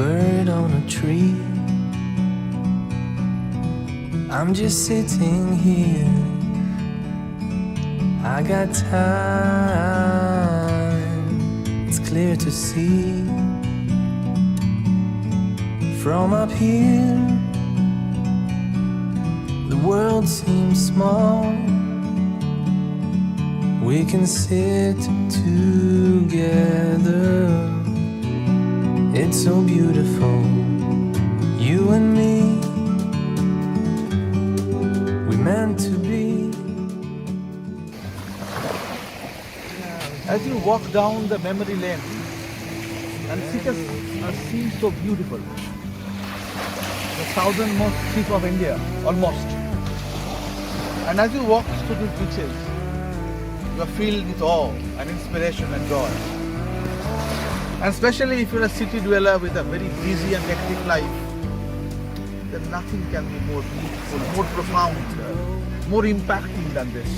bird on a tree. I'm just sitting here. I got time. It's clear to see. From up here, the world seems small. We can sit together. It's so beautiful, you and me. We meant to be. As you walk down the memory lane and see a scene so beautiful, the southernmost tip of India, almost. And as you walk through these beaches, you are filled with awe and inspiration and joy. And especially if you're a city dweller with a very busy and hectic life, then nothing can be more beautiful, more profound, more impacting than this.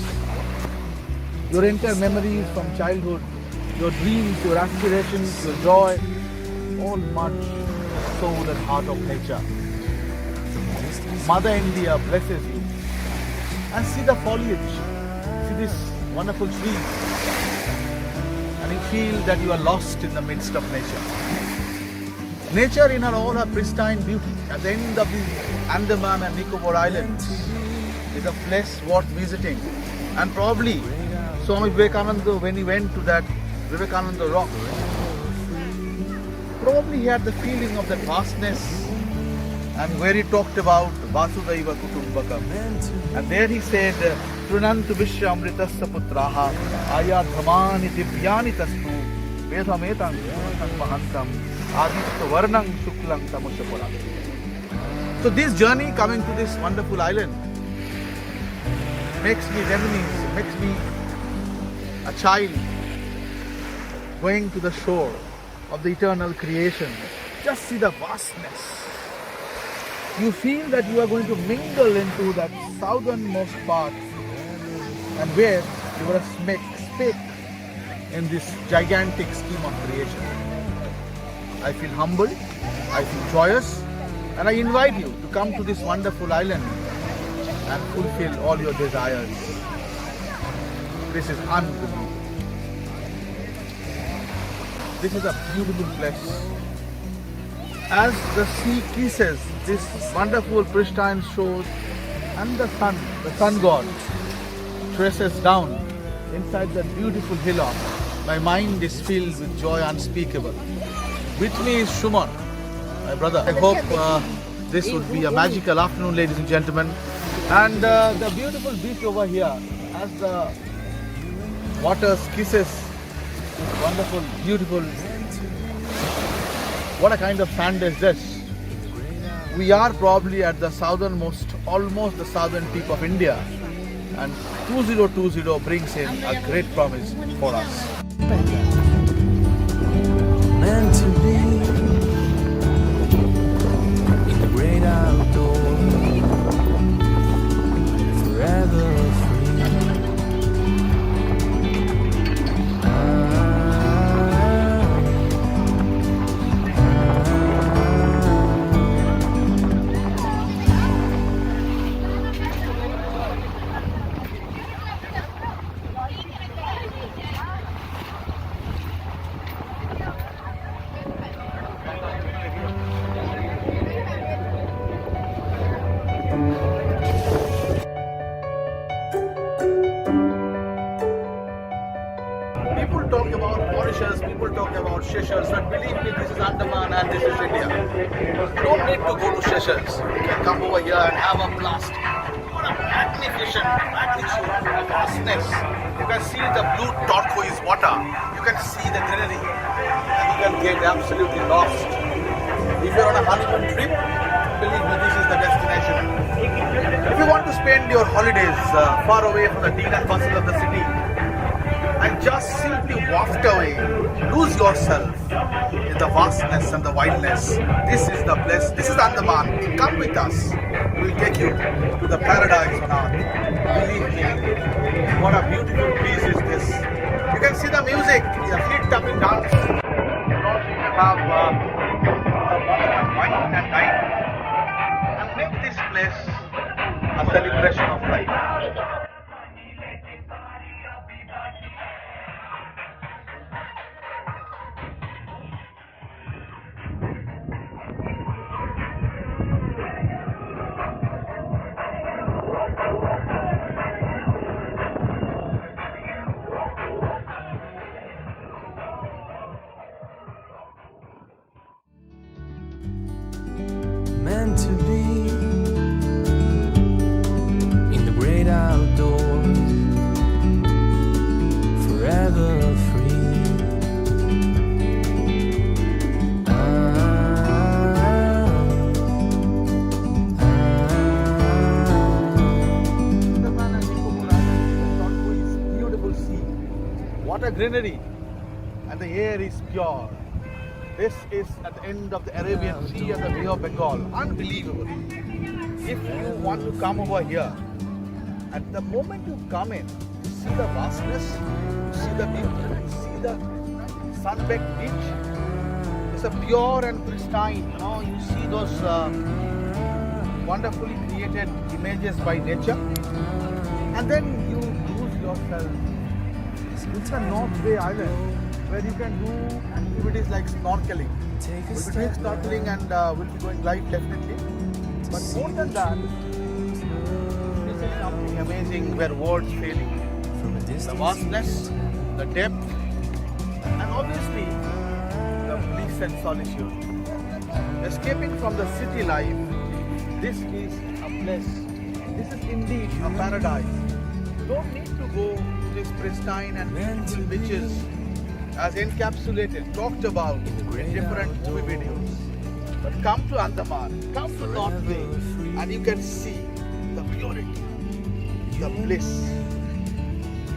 Your entire memories from childhood, your dreams, your aspirations, your joy, all merge in the soul and heart of nature. Mother India blesses you. And see the foliage, see this wonderful tree, and you feel that you are lost in the midst of nature. Nature in all her pristine beauty at the end of the Andaman and Nicobar Islands is a place worth visiting. And probably Swami Vivekananda, when he went to that Vivekananda rock, probably he had the feeling of that vastness, and where he talked about Vasudhaiva Kutumbakam. And there he said, Trunantu Vishwamritasya putraha ayadhamani divyani tastu vedhametam mahantam aditya varnam shuklam tamushapura. So this journey coming to this wonderful island makes me reminisce, makes me a child going to the shore of the eternal creation. Just see the vastness. You feel that you are going to mingle into that southernmost part, and where you are a speck in this gigantic scheme of creation. I feel humble, I feel joyous, and I invite you to come to this wonderful island and fulfill all your desires. This is unbelievable. This is a beautiful place. As the sea kisses this wonderful pristine shores, and the sun god, traces down inside that beautiful hillock, my mind is filled with joy unspeakable. With me is Suman, my brother. I hope this would be a magical afternoon, ladies and gentlemen. And the beautiful beach over here, as the water kisses this wonderful, beautiful. What a kind of sand is this? We are probably at the southernmost, almost the southern tip of India, and 2020 brings in a great promise for us. Meant to be in the great outdoors, forever free. People talk about Mauritius, people talk about Seychelles, but believe me, this is Andaman and this is India. You don't need to go to Seychelles. You can come over here and have a blast. What a magnificent magnitude of vastness. You can see the blue turquoise water. You can see the greenery. And you can get absolutely lost. If you're on a honeymoon trip, believe me, this is the destination. If you want to spend your holidays far away from the din and bustle of the city, and just simply waft away, lose yourself in the vastness and the wildness. This is the place, this is Andaman. Come with us. We will take you to the paradise on earth. Believe me, what a beautiful piece is this. You can see the music, your feet up in dance. You also have greenery and the air is pure. This is at the end of the Arabian Sea and the Bay of Bengal. Unbelievable. If you want to come over here, at the moment you come in, see the vastness, see the beauty, see the sun-baked beach. It's a pure and pristine. You see those wonderfully created images by nature, and then you lose yourself. It's a North Bay Island where you can do activities like snorkeling. We'll be doing snorkeling and we'll be going live definitely. But more than that, this is something amazing where words fail you. The vastness, the depth, and obviously the bliss and solitude. Escaping from the city life, this is a bliss. This is indeed a paradise. You don't need to go to these pristine and beautiful beaches as encapsulated, talked about in different movie videos. But come to Andaman, come to North Bay, and you can see the purity, the bliss.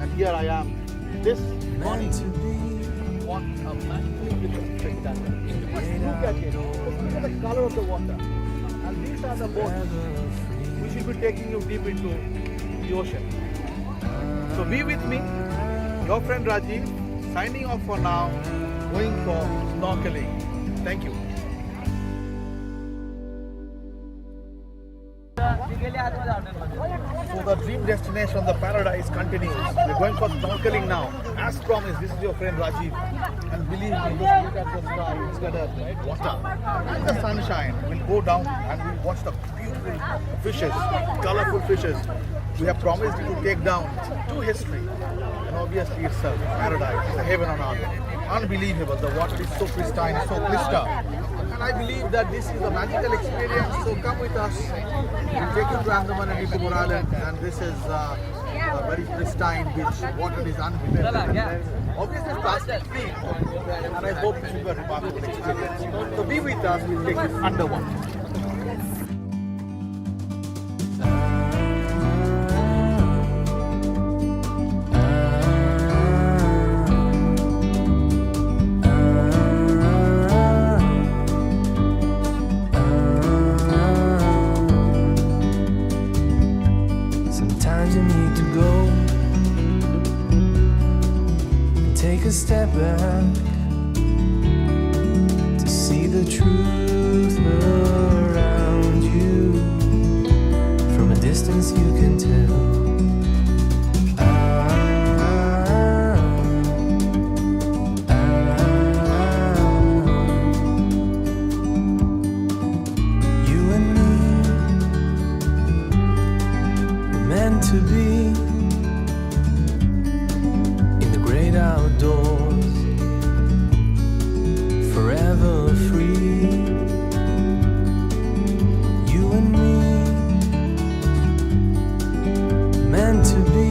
And here I am, this morning. What a magnificent spectacle. Just look at it. Just look at the color of the water. And these are the boats which will be taking you deep into the ocean. So be with me, your friend Rajiv, signing off for now, going for snorkeling. Thank you. So the dream destination, the paradise continues. We're going for snorkeling now. As promised, this is your friend Rajiv. And believe me, just look at the sky, it's got a water. And the sunshine. We'll go down and we'll watch the beautiful fishes, colorful fishes. We have promised you to take down to history. And obviously it's a paradise, it's a heaven on earth. Unbelievable, the water is so pristine, so crystal. And I believe that this is a magical experience, so come with us. We'll take you to Andaman and Nicobar Island, and this is a very pristine beach. Water is unbelievable. Obviously it's plastic free, and I hope it will be a remarkable experience. So be with us, we'll take you underwater. Sometimes you need to go and take a step back to see the truth around you. From a distance you can tell. You and me were meant to be in the great outdoors, forever free. You and me meant to be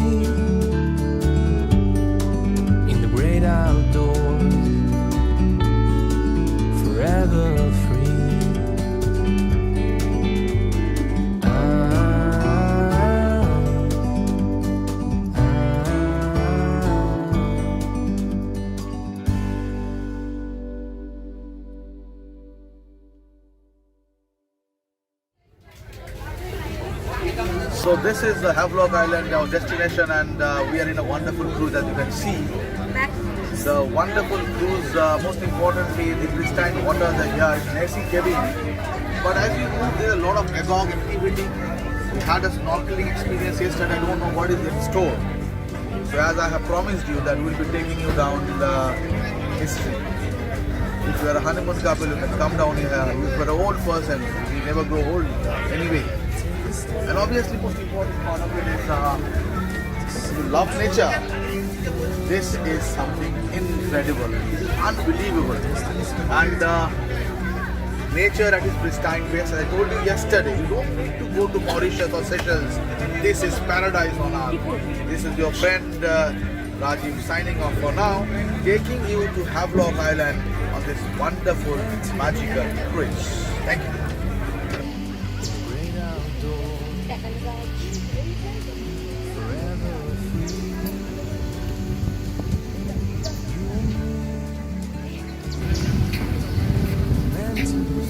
in the great outdoors, forever free. So this is Havelock Island, our destination, and we are in a wonderful cruise, as you can see. The wonderful cruise, most importantly, the pristine water that here is an AC cabin. But as you move, there's a lot of agog activity. We had a snorkeling experience yesterday. I don't know what is in store. So as I have promised you that we'll be taking you down the history. If you are a honeymoon couple, you can come down here. If you are an old person, you never grow old anyway. And obviously, most important part of it is if you love nature. This is something incredible. This is unbelievable. And nature at its pristine best. As I told you yesterday, you don't need to go to Mauritius or Seychelles. This is paradise on earth. This is your friend Rajiv signing off for now, taking you to Havelock Island on this wonderful, magical cruise. Thank you.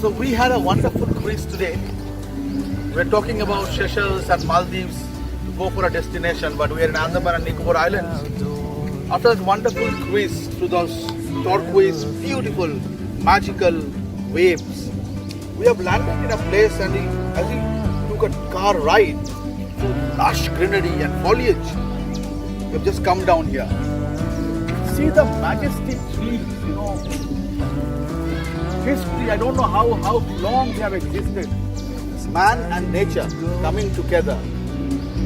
So we had a wonderful cruise today. We're talking about Seychelles and Maldives to go for a destination, but we're in Andaman and Nicobar Islands. After that wonderful cruise through those turquoise, beautiful, magical waves, we have landed in a place and as we took a car ride through lush greenery and foliage, we have just come down here. See the majestic trees, history, I don't know how long they have existed. Man and nature coming together.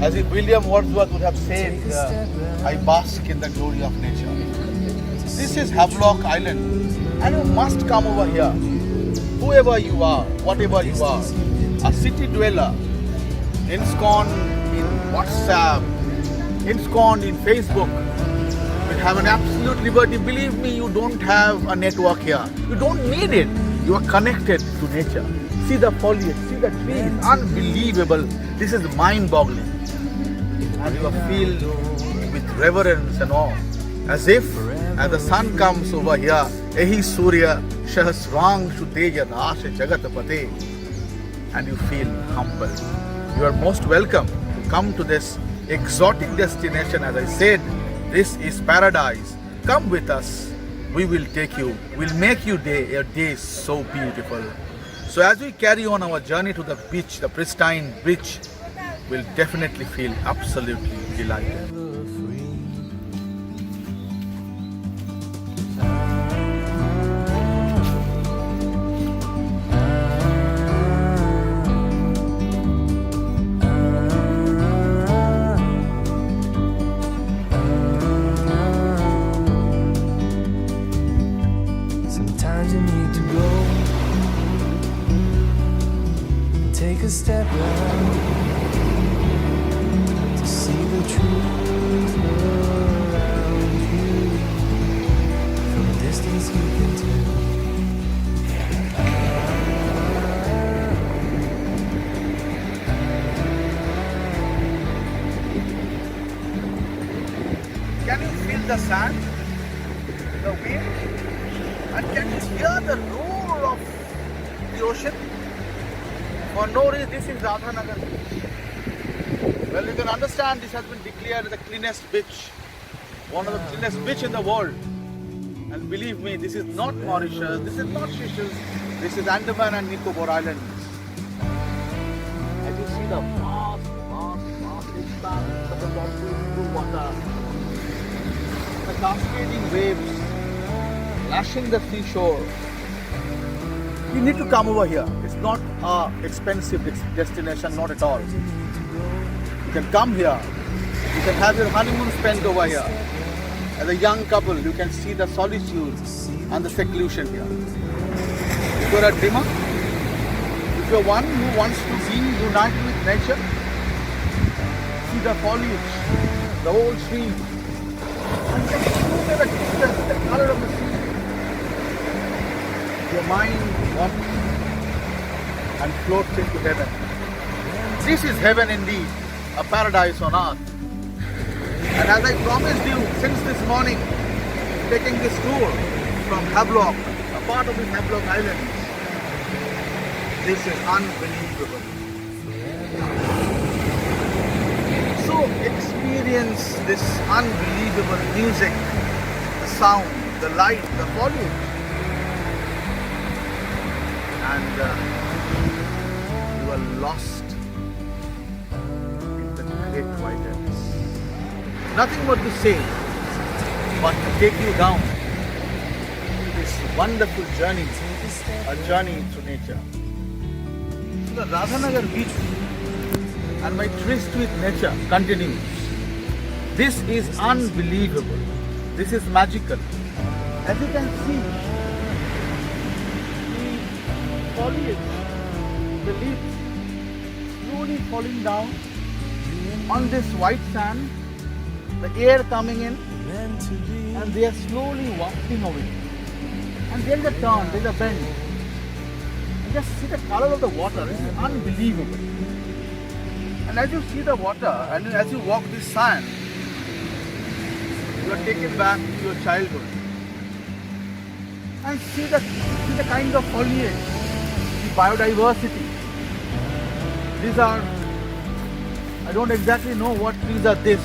As if William Wordsworth would have said, I bask in the glory of nature. This is Havelock Island and you must come over here. Whoever you are, whatever you are, a city dweller, ensconced in WhatsApp, ensconced in Facebook, will have an absolute liberty. Believe me, you don't have a network here. You don't need it. You are connected to nature. See the foliage, see the trees, unbelievable. This is mind-boggling. And you feel with reverence and awe, as if as the sun comes over here, Ehi Surya Sahasrang Shuteja Rasha Jagatapate, and you feel humble. You are most welcome to come to this exotic destination. As I said, this is paradise. Come with us. We will take you. We'll make your day so beautiful. So as we carry on our journey to the beach, the pristine beach, we'll definitely feel absolutely delighted. Sometimes you need to go and take a step back to see the truth around you. From a distance you can tell. Can you feel the sand, the wind? And can you hear the roar of the ocean? For no reason, this is Radhanagar beach. Well, you can understand this has been declared the cleanest beach, one of the cleanest beach in the world. And believe me, this is not Mauritius, this is not Seychelles, this is Andaman and Nicobar Islands. As you see the vast expanse of the blue water, the cascading waves lashing the seashore. You need to come over here. It's not an expensive destination, not at all. You can come here. You can have your honeymoon spent over here. As a young couple, you can see the solitude and the seclusion here. If you're a dreamer, if you're one who wants to be united with nature, see the foliage, the old trees, and just look at the distance, the color of the sea. Your mind wanders and floats into heaven. This is heaven indeed, a paradise on earth. And as I promised you since this morning, taking this tour from Havelock, a part of the Havelock Islands, this is unbelievable. So experience this unbelievable music, the sound, the light, the foliage. And you are lost in the great white abyss. Nothing more to say but to take you down this wonderful journey, a journey through nature. So the Radhanagar beach and my tryst with nature continues. This is unbelievable. This is magical. As you can see, foliage, the leaves slowly falling down on this white sand, the air coming in, and they are slowly wafting away. And there is a turn, there is a bend. And just see the color of the water, it is unbelievable. And as you see the water, and as you walk this sand, you are taken back to your childhood. And see the kind of foliage, biodiversity. These are, I don't exactly know what trees are this,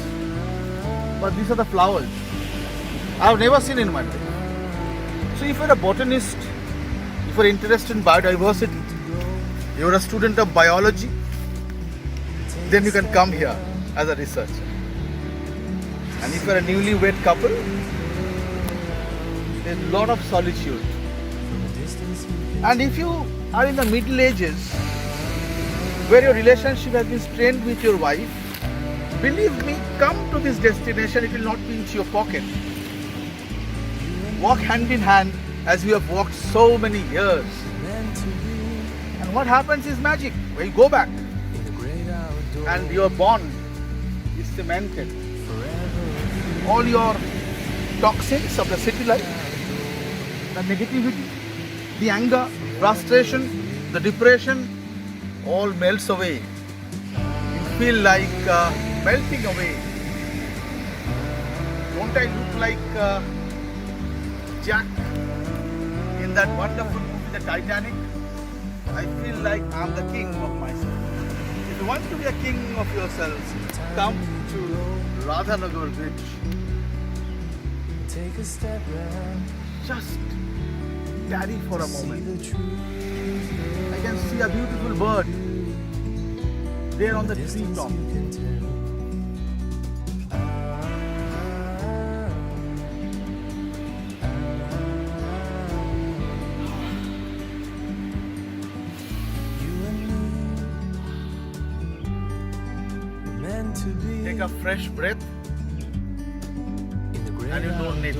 but these are the flowers. I've never seen in my life. So if you're a botanist, if you're interested in biodiversity, you're a student of biology, then you can come here as a researcher. And if you're a newlywed couple, there's a lot of solitude. And if you are in the Middle Ages, where your relationship has been strained with your wife, believe me, come to this destination, it will not pinch your pocket. Walk hand in hand as we have walked so many years. And what happens is magic, where you go back and your bond is cemented. All your toxins of the city life, the negativity, the anger, frustration, the depression, all melts away. You feel like melting away. Don't I look like Jack in that wonderful movie, The Titanic? I feel like I'm the king of myself. If you want to be a king of yourselves, come to Radhanagar Bridge. Take a step back. Just tarry for a moment. I can see a beautiful bird there on the tree top. Take a fresh breath and you don't need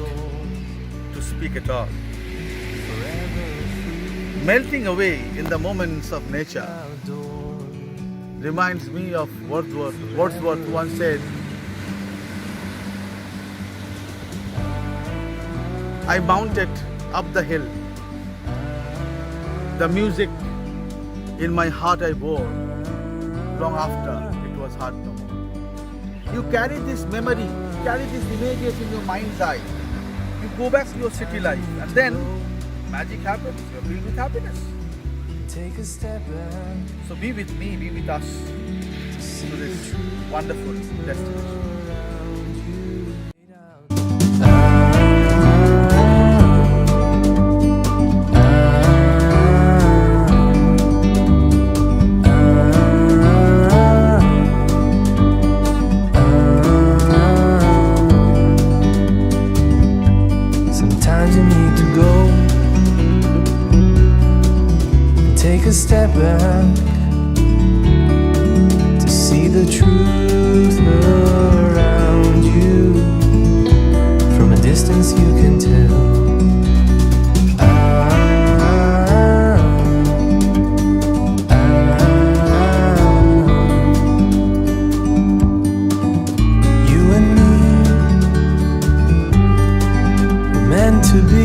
to speak at all. Melting away in the moments of nature reminds me of Wordsworth. Wordsworth once said, I mounted up the hill. The music in my heart I bore long after it was heard no more. You carry this memory, carry these images in your mind's eye. You go back to your city life and then magic happens. You're filled with happiness. Take a step back. So be with me, be with us to this wonderful destination. Sometimes you need to go. Take a step back to see the truth around you. From a distance you can tell. You and me were meant to be.